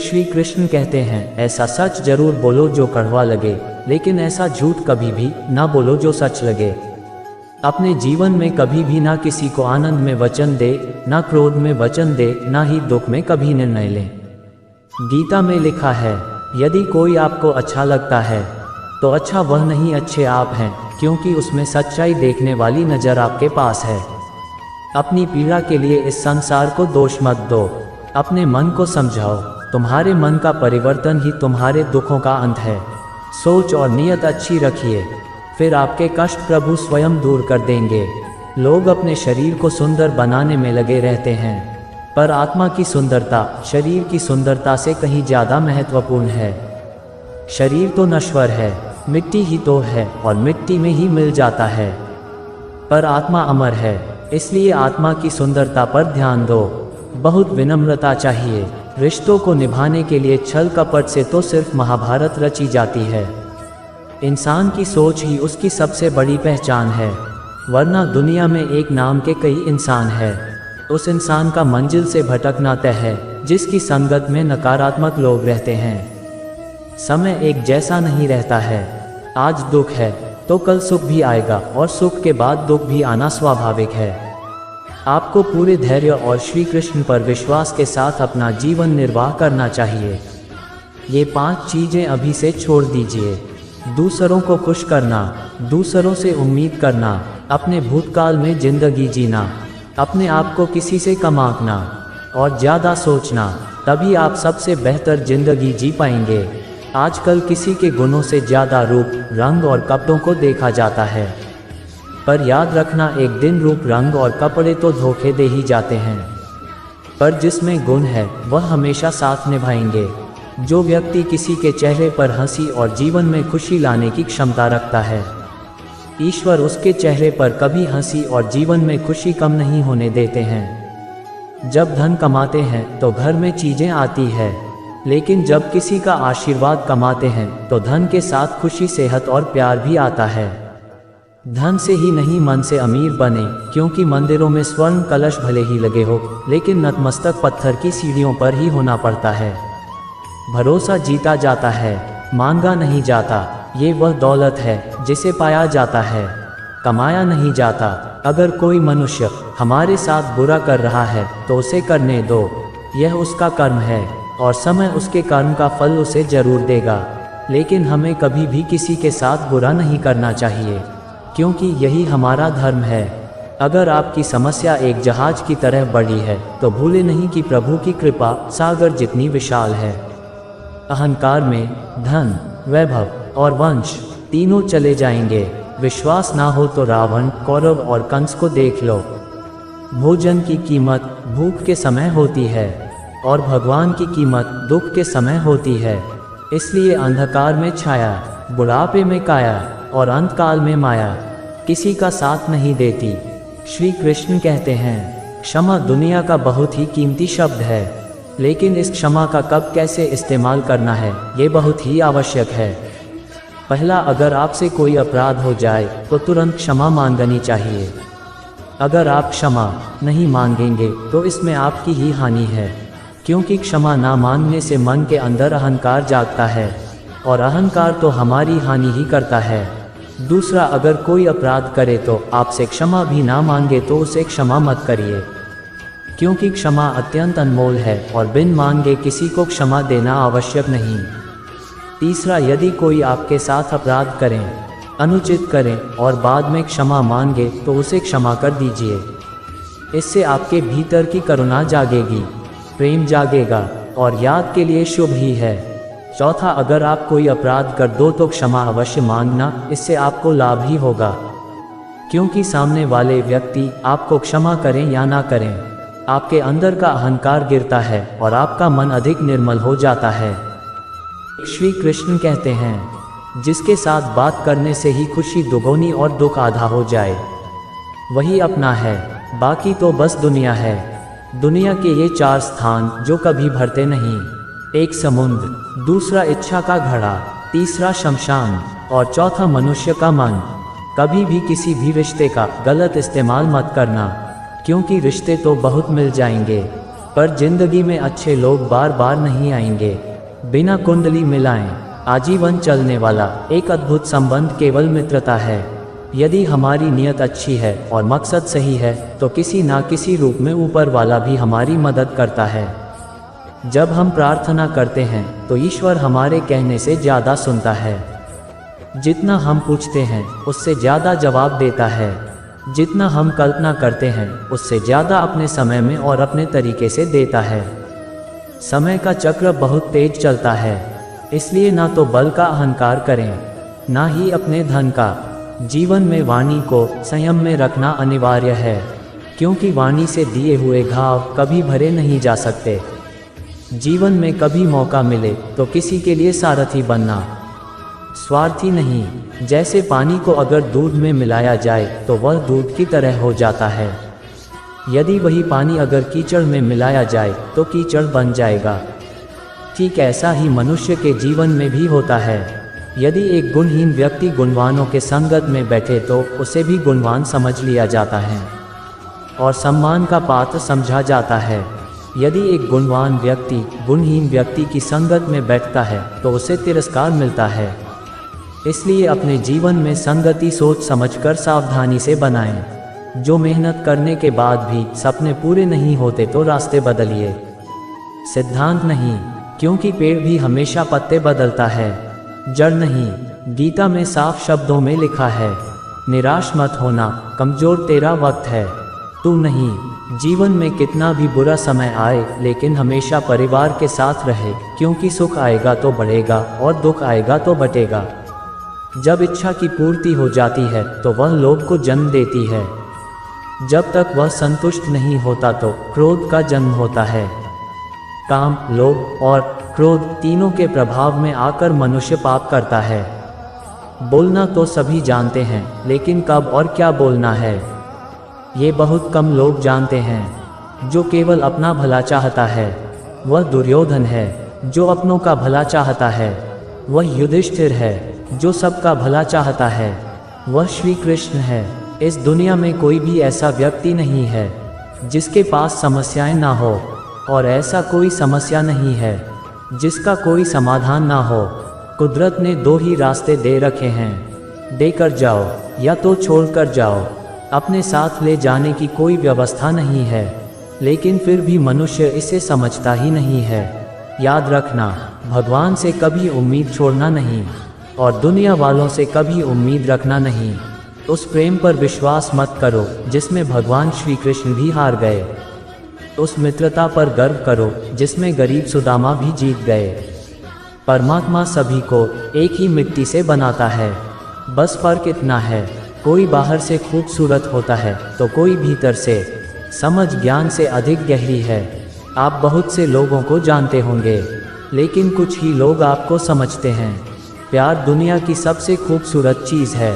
श्री कृष्ण कहते हैं, ऐसा सच जरूर बोलो जो कड़वा लगे, लेकिन ऐसा झूठ कभी भी ना बोलो जो सच लगे। अपने जीवन में कभी भी ना किसी को आनंद में वचन दे, ना क्रोध में वचन दे, ना ही दुख में कभी निर्णय ले। गीता में लिखा है, यदि कोई आपको अच्छा लगता है तो अच्छा वह नहीं, अच्छे आप हैं, क्योंकि उसमें सच्चाई देखने वाली नज़र आपके पास है। अपनी पीड़ा के लिए इस संसार को दोष मत दो, अपने मन को समझाओ। तुम्हारे मन का परिवर्तन ही तुम्हारे दुखों का अंत है। सोच और नीयत अच्छी रखिए, फिर आपके कष्ट प्रभु स्वयं दूर कर देंगे। लोग अपने शरीर को सुंदर बनाने में लगे रहते हैं, पर आत्मा की सुंदरता शरीर की सुंदरता से कहीं ज़्यादा महत्वपूर्ण है। शरीर तो नश्वर है, मिट्टी ही तो है और मिट्टी में ही मिल जाता है, पर आत्मा अमर है, इसलिए आत्मा की सुंदरता पर ध्यान दो। बहुत विनम्रता चाहिए। रिश्तों को निभाने के लिए छल कपट से तो सिर्फ महाभारत रची जाती है। इंसान की सोच ही उसकी सबसे बड़ी पहचान है, वरना दुनिया में एक नाम के कई इंसान हैं। उस इंसान का मंजिल से भटकना तय है जिसकी संगत में नकारात्मक लोग रहते हैं। समय एक जैसा नहीं रहता है। आज दुख है तो कल सुख भी आएगा, और सुख के बाद दुख भी आना स्वाभाविक है। आपको पूरे धैर्य और श्री कृष्ण पर विश्वास के साथ अपना जीवन निर्वाह करना चाहिए। ये 5 चीज़ें अभी से छोड़ दीजिए। दूसरों को खुश करना, दूसरों से उम्मीद करना, अपने भूतकाल में जिंदगी जीना, अपने आप को किसी से कम आंकना और ज़्यादा सोचना, तभी आप सबसे बेहतर जिंदगी जी पाएंगे। आजकल किसी के गुणों से ज़्यादा रूप, रंग और कपड़ों को देखा जाता है, पर याद रखना, एक दिन रूप, रंग और कपड़े तो धोखे दे ही जाते हैं, पर जिसमें गुण है वह हमेशा साथ निभाएंगे। जो व्यक्ति किसी के चेहरे पर हंसी और जीवन में खुशी लाने की क्षमता रखता है, ईश्वर उसके चेहरे पर कभी हंसी और जीवन में खुशी कम नहीं होने देते हैं। जब धन कमाते हैं तो घर में चीज़ें आती है, लेकिन जब किसी का आशीर्वाद कमाते हैं तो धन के साथ खुशी, सेहत और प्यार भी आता है। धन से ही नहीं, मन से अमीर बने, क्योंकि मंदिरों में स्वर्ण कलश भले ही लगे हो, लेकिन नतमस्तक पत्थर की सीढ़ियों पर ही होना पड़ता है। भरोसा जीता जाता है, मांगा नहीं जाता। ये वह दौलत है जिसे पाया जाता है, कमाया नहीं जाता। अगर कोई मनुष्य हमारे साथ बुरा कर रहा है तो उसे करने दो, यह उसका कर्म है और समय उसके कर्म का फल उसे जरूर देगा। लेकिन हमें कभी भी किसी के साथ बुरा नहीं करना चाहिए, क्योंकि यही हमारा धर्म है। अगर आपकी समस्या एक जहाज की तरह बड़ी है तो भूले नहीं कि प्रभु की कृपा सागर जितनी विशाल है। अहंकार में धन, वैभव और वंश तीनों चले जाएंगे। विश्वास ना हो तो रावण, कौरव और कंस को देख लो। भोजन की कीमत भूख के समय होती है और भगवान की कीमत दुख के समय होती है। इसलिए अंधकार में छाया, बुढ़ापे में काया और अंतकाल में माया किसी का साथ नहीं देती। श्री कृष्ण कहते हैं, क्षमा दुनिया का बहुत ही कीमती शब्द है, लेकिन इस क्षमा का कब कैसे इस्तेमाल करना है ये बहुत ही आवश्यक है। पहला, अगर आपसे कोई अपराध हो जाए तो तुरंत क्षमा मांगनी चाहिए। अगर आप क्षमा नहीं मांगेंगे तो इसमें आपकी ही हानि है, क्योंकि क्षमा ना मांगने से मन के अंदर अहंकार जागता है और अहंकार तो हमारी हानि ही करता है। दूसरा, अगर कोई अपराध करे तो आपसे क्षमा भी ना मांगे तो उसे क्षमा मत करिए, क्योंकि क्षमा अत्यंत अनमोल है और बिन मांगे किसी को क्षमा देना आवश्यक नहीं। तीसरा, यदि कोई आपके साथ अपराध करें, अनुचित करें और बाद में क्षमा मांगे तो उसे क्षमा कर दीजिए। इससे आपके भीतर की करुणा जागेगी, प्रेम जागेगा और याद के लिए शुभ ही है। चौथा, अगर आप कोई अपराध कर दो तो क्षमा अवश्य मांगना, इससे आपको लाभ ही होगा, क्योंकि सामने वाले व्यक्ति आपको क्षमा करें या ना करें, आपके अंदर का अहंकार गिरता है और आपका मन अधिक निर्मल हो जाता है। श्री कृष्ण कहते हैं, जिसके साथ बात करने से ही खुशी दुगुनी और दुख आधा हो जाए वही अपना है, बाकी तो बस दुनिया है। दुनिया के ये 4 स्थान जो कभी भरते नहीं, एक समुद्र, दूसरा इच्छा का घड़ा, तीसरा शमशान और चौथा मनुष्य का मन। कभी भी किसी भी रिश्ते का गलत इस्तेमाल मत करना, क्योंकि रिश्ते तो बहुत मिल जाएंगे, पर जिंदगी में अच्छे लोग बार बार नहीं आएंगे। बिना कुंडली मिलाएं आजीवन चलने वाला एक अद्भुत संबंध केवल मित्रता है। यदि हमारी नीयत अच्छी है और मकसद सही है तो किसी ना किसी रूप में ऊपर वाला भी हमारी मदद करता है। जब हम प्रार्थना करते हैं तो ईश्वर हमारे कहने से ज़्यादा सुनता है। जितना हम पूछते हैं उससे ज़्यादा जवाब देता है। जितना हम कल्पना करते हैं उससे ज़्यादा अपने समय में और अपने तरीके से देता है। समय का चक्र बहुत तेज चलता है, इसलिए ना तो बल का अहंकार करें ना ही अपने धन का। जीवन में वाणी को संयम में रखना अनिवार्य है, क्योंकि वाणी से दिए हुए घाव कभी भरे नहीं जा सकते। जीवन में कभी मौका मिले तो किसी के लिए सारथी बनना, स्वार्थी नहीं। जैसे पानी को अगर दूध में मिलाया जाए तो वह दूध की तरह हो जाता है, यदि वही पानी अगर कीचड़ में मिलाया जाए तो कीचड़ बन जाएगा। ठीक ऐसा ही मनुष्य के जीवन में भी होता है। यदि एक गुणहीन व्यक्ति गुणवानों के संगत में बैठे तो उसे भी गुणवान समझ लिया जाता है और सम्मान का पात्र समझा जाता है। यदि एक गुणवान व्यक्ति गुणहीन व्यक्ति की संगत में बैठता है तो उसे तिरस्कार मिलता है। इसलिए अपने जीवन में संगति सोच समझकर सावधानी से बनाएं। जो मेहनत करने के बाद भी सपने पूरे नहीं होते तो रास्ते बदलिए, सिद्धांत नहीं, क्योंकि पेड़ भी हमेशा पत्ते बदलता है, जड़ नहीं। गीता में साफ शब्दों में लिखा है, निराश मत होना, कमजोर तेरा वक्त है, तू नहीं। जीवन में कितना भी बुरा समय आए लेकिन हमेशा परिवार के साथ रहे, क्योंकि सुख आएगा तो बढ़ेगा और दुख आएगा तो बटेगा। जब इच्छा की पूर्ति हो जाती है तो वह लोभ को जन्म देती है। जब तक वह संतुष्ट नहीं होता तो क्रोध का जन्म होता है। काम, लोभ और क्रोध तीनों के प्रभाव में आकर मनुष्य पाप करता है। बोलना तो सभी जानते हैं, लेकिन कब और क्या बोलना है ये बहुत कम लोग जानते हैं। जो केवल अपना भला चाहता है वह दुर्योधन है, जो अपनों का भला चाहता है वह युधिष्ठिर है, जो सबका भला चाहता है वह श्री कृष्ण है। इस दुनिया में कोई भी ऐसा व्यक्ति नहीं है जिसके पास समस्याएं ना हो, और ऐसा कोई समस्या नहीं है जिसका कोई समाधान ना हो। कुदरत ने दो ही रास्ते दे रखे हैं, देकर जाओ या तो छोड़कर जाओ। अपने साथ ले जाने की कोई व्यवस्था नहीं है, लेकिन फिर भी मनुष्य इसे समझता ही नहीं है। याद रखना, भगवान से कभी उम्मीद छोड़ना नहीं और दुनिया वालों से कभी उम्मीद रखना नहीं। उस प्रेम पर विश्वास मत करो जिसमें भगवान श्री कृष्ण भी हार गए। उस मित्रता पर गर्व करो जिसमें गरीब सुदामा भी जीत गए। परमात्मा सभी को एक ही मिट्टी से बनाता है, बस फर्क इतना है, कोई बाहर से खूबसूरत होता है तो कोई भीतर से समझ ज्ञान से अधिक गहरी है। आप बहुत से लोगों को जानते होंगे, लेकिन कुछ ही लोग आपको समझते हैं। प्यार दुनिया की सबसे खूबसूरत चीज़ है।